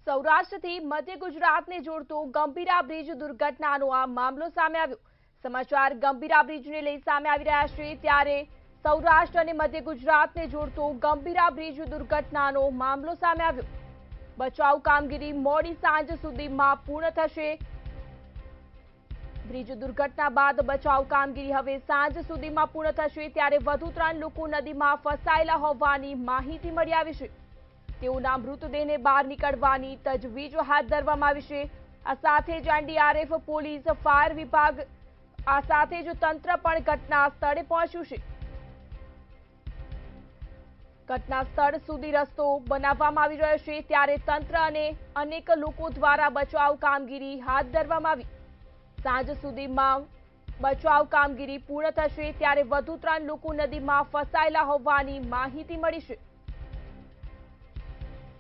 સૌરાષ્ટ્રથી મધ્ય ગુજરાતને જોડતો ગંભીરા બ્રિજ દુર્ઘટનાનો આ મામલો સામે આવ્યો। સમાચાર ગંભીરા બ્રિજને લઈ સામે આવી રહ્યા છે, ત્યારે સૌરાષ્ટ્ર અને મધ્ય ગુજરાતને જોડતો ગંભીરા બ્રિજ દુર્ઘટનાનો મામલો સામે આવ્યો। બચાવ કામગીરી મોડી સાંજ સુધીમાં પૂર્ણ થશે। બ્રિજ દુર્ઘટના બાદ બચાવ કામગીરી હવે સાંજ સુધીમાં પૂર્ણ થશે, ત્યારે વધુ 3 લોકો નદીમાં ફસાયેલા હોવાની માહિતી મળી આવી છે। તેઓના મૃતદેહને બહાર નીકળવાની તજવીજ હાથ ધરવામાં આવી છે। આ સાથે જ એનડીઆરએફ, પોલીસ, ફાયર વિભાગ આ સાથે જ તંત્ર પણ ઘટના સ્થળે પહોંચ્યું છે। ઘટના સ્થળ સુધી રસ્તો બનાવવામાં આવી રહ્યો છે, ત્યારે તંત્ર અને અનેક લોકો દ્વારા બચાવ કામગીરી હાથ ધરવામાં આવી। સાંજ સુધીમાં બચાવ કામગીરી પૂર્ણ થશે, ત્યારે વધુ 3 લોકો નદીમાં ફસાયેલા હોવાની માહિતી મળી છે।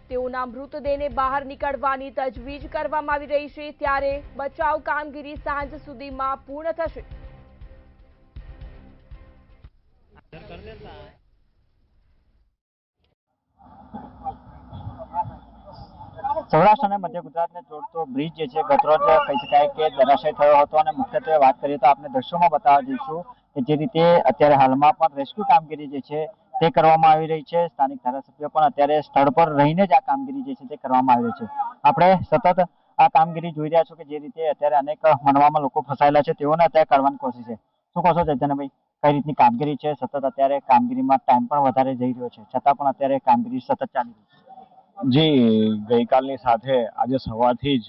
તેઓના મૃતદેહને બહાર નીકળવાની તજવીજ કરવામાં આવી રહી છે, ત્યારે બચાવ કામગીરી સાંજ સુધીમાં પૂર્ણ થશે। સૌરાષ્ટ્ર અને મધ્ય ગુજરાતને જોડતો બ્રિજ જે છે ગતરોજ કહી શકાય કે ધરાશય થયો હતો, અને મુખ્યત્વે વાત કરીએ તો આપણે દ્રશ્યોમાં બતાવવા જઈશું કે જે રીતે અત્યારે હાલમાં પણ રેસ્ક્યુ કામગીરી જે છે તે કરવામાં આવી રહી છે। સ્થાનિક ધારાસભ્યો પણ અત્યારે સ્થળ પર રહીને જ આ કામગીરી જે છે તે કરવામાં આવી રહી છે। આપણે સતત આ કામગીરી જોઈ રહ્યા છો કે જે રીતે અત્યારે અનેક મનવામાં લોકો ફસાયેલા છે, તેઓને અત્યારે કાઢવાની કોશિશ છે। શું કહો છો ચૈતન્યભાઈ, કઈ રીતની કામગીરી છે? સતત અત્યારે કામગીરીમાં ટાઈમ પણ વધારે જઈ રહ્યો છે, છતાં પણ અત્યારે કામગીરી સતત ચાલી રહી છે। જી, ગઈકાલની સાથે આજે સવારથી જ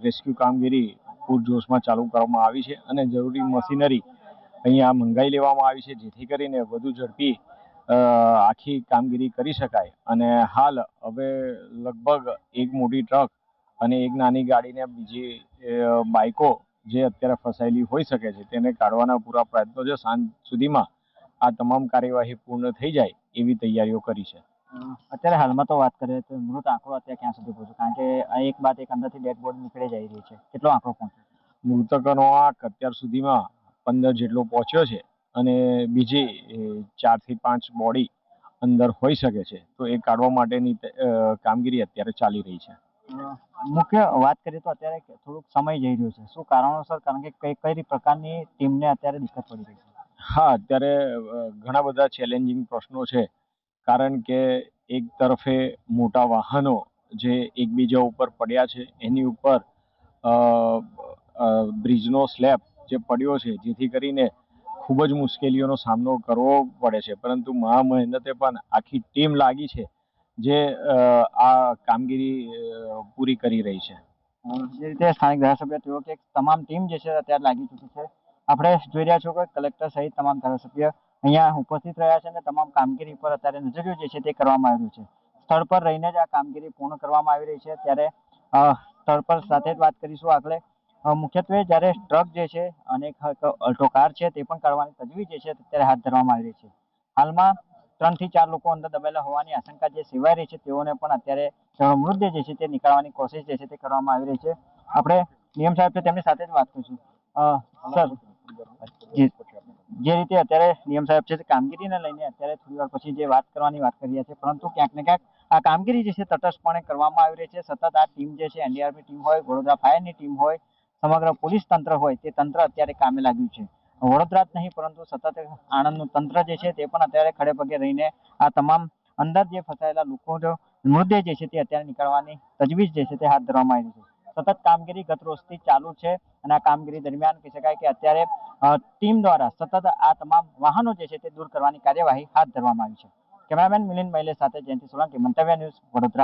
રેસ્ક્યુ કામગીરી પૂરજોશમાં ચાલુ કરવામાં આવી છે, અને જરૂરી મશીનરી અહીંયા મંગાવી લેવામાં આવી છે, જેથી કરીને વધુ ઝડપી આખી કામગીરી કરી શકાય। અને હાલ હવે લગભગ એક મોટી ટ્રક અને એક નાની ગાડીને બીજી બાઇકો જે અત્યારે ફસાયેલી હોઈ શકે છે તેને કાઢવાના પૂરા પ્રયત્નો છે। સાંજ સુધીમાં આ તમામ કાર્યવાહી પૂર્ણ થઈ જાય એવી તૈયારીઓ કરી છે। અત્યારે હાલમાં તો વાત કરીએ તો મૃત આંકડો અત્યારે ક્યાં સુધી પહોંચ્યો? કારણ કે આ એક બાદ એક અંદરથી ડેડ બોડી નીકળી જઈ રહી છે, કેટલો આંકડો પહોંચ્યો? મૃતકોનો આંક અત્યાર સુધીમાં 15 જેટલો પહોંચ્યો છે, અને બીજી 4 થી 5 બોડી અંદર હોઈ શકે છે, તો એ કાઢવા માટેની કામગીરી અત્યારે ચાલી રહી છે। મુખ્ય વાત કરીએ તો અત્યારે થોડુંક સમય જઈ રહ્યો છે, શું કારણોસર? કારણ કે કઈ પ્રકારની ટીમને અત્યારે દિક્કત પડી રહી છે? હા, અત્યારે ઘણા બધા ચેલેન્જિંગ પ્રશ્નો છે, કારણ કે એક તરફે મોટા વાહનો જે એકબીજા ઉપર પડ્યા છે, એની ઉપર બ્રિજનો સ્લેબ જે પડ્યો છે, જેથી કરીને ખૂબ જ મુશ્કેલીઓનો સામનો કરવો પડે છે, પરંતુ મહા મહેનતે પણ આખી ટીમ લાગી છે જે આ કામગીરી પૂરી કરી રહી છે। જે રીતે સ્થાનિક ધારાસભ્ય તેઓ કે તમામ ટીમ જે છે અત્યારે લાગી ચૂકી છે। આપણે જોઈ રહ્યા છો કે કલેક્ટર સહિત તમામ ધારાસભ્ય અહીંયા ઉપસ્થિત રહ્યા છે, અને તમામ કામગીરી પર અત્યારે નજરિયો જે છે તે કરવામાં આવ્યું છે। સ્થળ પર રહીને જ આ કામગીરી પૂર્ણ કરવામાં આવી રહી છે, ત્યારે સ્થળ પર સાથે જ વાત કરીશું આગળ। મુખ્યત્વે જ્યારે ટ્રક જે છે અને અલ્ટો કાર છે તે પણ કાઢવાની તજવીજ જે છે અત્યારે હાથ ધરવામાં આવી રહી છે। હાલમાં 3 થી 4 લોકો અંદર દબાયેલા હોવાની આશંકા જે સેવાઈ રહી છે, તેઓને પણ અત્યારે મૃતદેહ જે છે તે નીકાળવાની કોશિશ જે છે તે કરવામાં આવી રહી છે। આપણે નિયમ સાહેબ છે તેમની સાથે જ વાત કરીશું। સર, જે રીતે અત્યારે નિયમ સાહેબ છે કામગીરીને લઈને અત્યારે થોડી વાર પછી જે વાત કરવાની વાત કરી રહ્યા છે, પરંતુ ક્યાંક ને ક્યાંક આ કામગીરી જે છે તટસ્થપણે કરવામાં આવી રહી છે। સતત આ ટીમ જે છે એનડીઆરએફની ટીમ હોય, વડોદરા ફાયરની ટીમ હોય, સમગ્ર પોલીસ તંત્ર હોય, તે તંત્ર અત્યારે કામે લાગ્યું છે। વડોદરા જ નહીં પરંતુ સતત આણંદનું તંત્ર જે છે તે પણ અત્યારે ખડે પગે રહીને આ તમામ અંદર જે ફસાયેલા લોકોનો મૃતદેહ જે છે તે અત્યારે નીકળવાની તજવીજ જે છે તે હાથ ધરવામાં આવી છે। સતત કામગીરી ગત રોજથી ચાલુ છે, અને આ કામગીરી દરમિયાન કહી શકાય કે અત્યારે ટીમ દ્વારા સતત આ તમામ વાહનો જે છે તે દૂર કરવાની કાર્યવાહી હાથ ધરવામાં આવી છે। કેમેરામેન મિલિંદ મૈલે સાથે જયંતિ સોલંકી, મંતવ્ય ન્યૂઝ, વડોદરા।